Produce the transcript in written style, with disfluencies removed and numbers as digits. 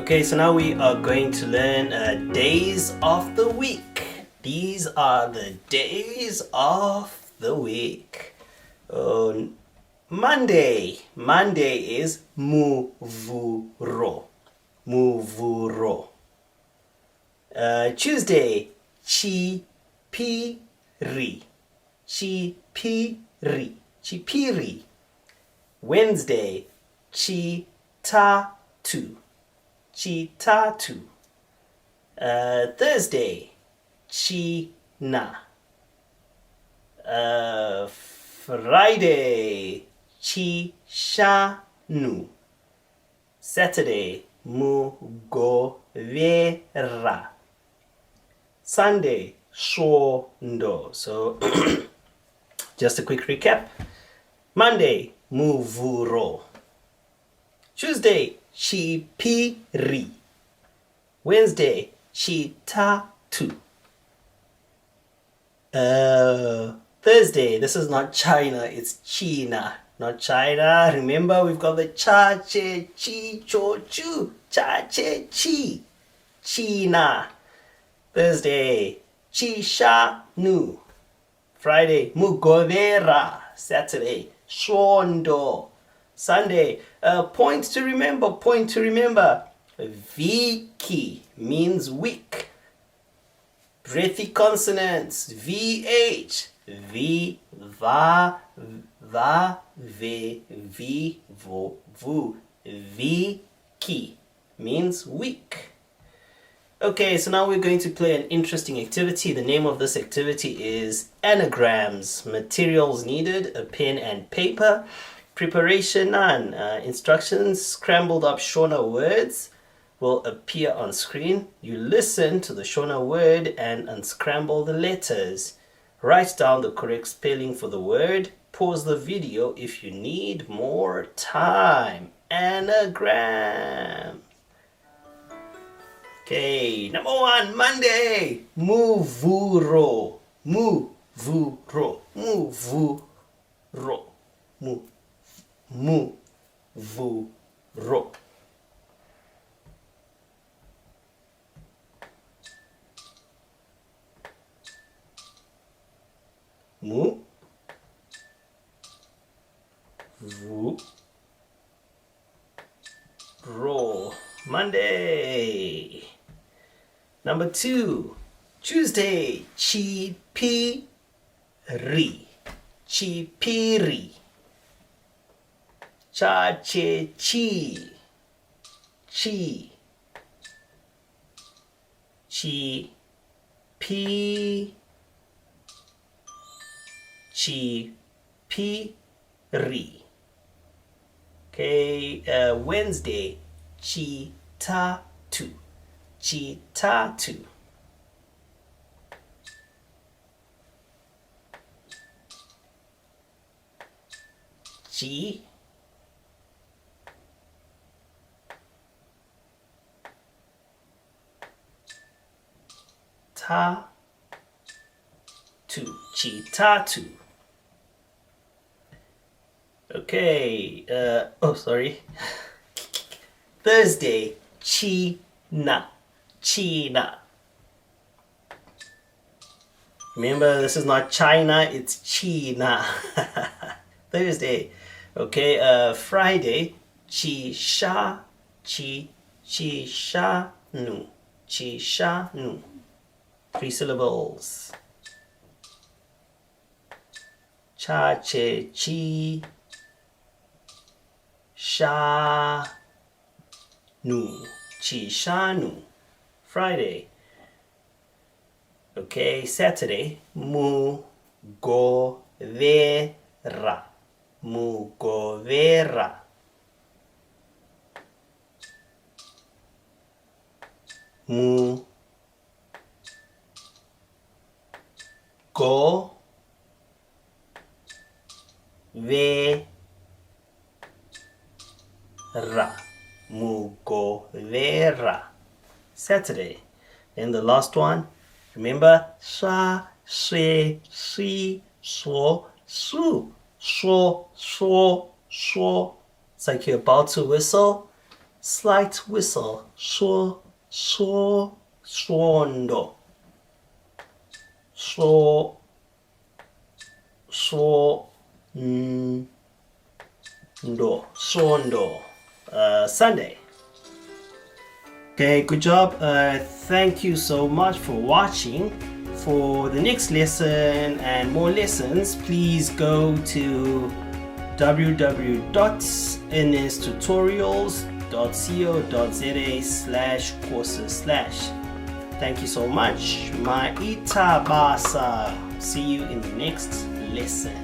Okay, so now we are going to learn days of the week. These are the days of the week. Monday. Monday is muvuro. Muvuro. Tuesday, chipiri. Chipiri. Chipiri. Wednesday, chitatu. Chitatu. Thursday, china. Friday, chishanu. Saturday, mugovera. Sunday, shondo. So just a quick recap. Monday, muvuro. Tuesday, chipiri. Wednesday, chitatu. Thursday, this is not China, it's China. Not China. Remember, we've got the cha, che, chi, cho, chu. Cha, che, chi. China. Thursday, chishanu. Friday, mugovera. Saturday, shondo. Sunday, point to remember. Viki means week. Breathy consonants. VH. V, va, ve, vi, vo, vu. Viki means week. Okay, so now we're going to play an interesting activity. The name of this activity is anagrams. Materials needed, a pen and paper. Preparation none. Instructions, scrambled up Shona words will appear on screen. You listen to the Shona word and unscramble the letters. Write down the correct spelling for the word. Pause the video if you need more time. Anagram. Okay, number one, Monday. Muvuro. Muvuro. Muvuro. Muvuro. Mu. Vu. Ro. Monday. Number two, Tuesday. Chipiri. Chipiri. Cha, che, chi. Chi. Chi. Pi. Chipiri. Okay, Wednesday, chitatu. Chitatu. Chi. Ta. Tu. Chitatu. Okay, sorry. Thursday, China. China. Remember, this is not China, it's China. Thursday. Okay, Friday, Chishanu. Chishanu. 3 syllables. Cha, che, chi. Sha. Nu. Chishanu. Friday. Okay, Saturday. Mugovera. Mugovera. Mu. Go. Ve. Ra. Mugovera. Saturday. Then the last one. Remember, sa, se, si, so, su, so. It's like you're about to whistle. slight whistle, so, swondo, so, swondo, Sunday. Okay, good job. Thank you so much for watching. For the next lesson and more lessons, please go to www.nstutorials.co.za/courses/. Thank you so much. Maitabasa. See you in the next lesson.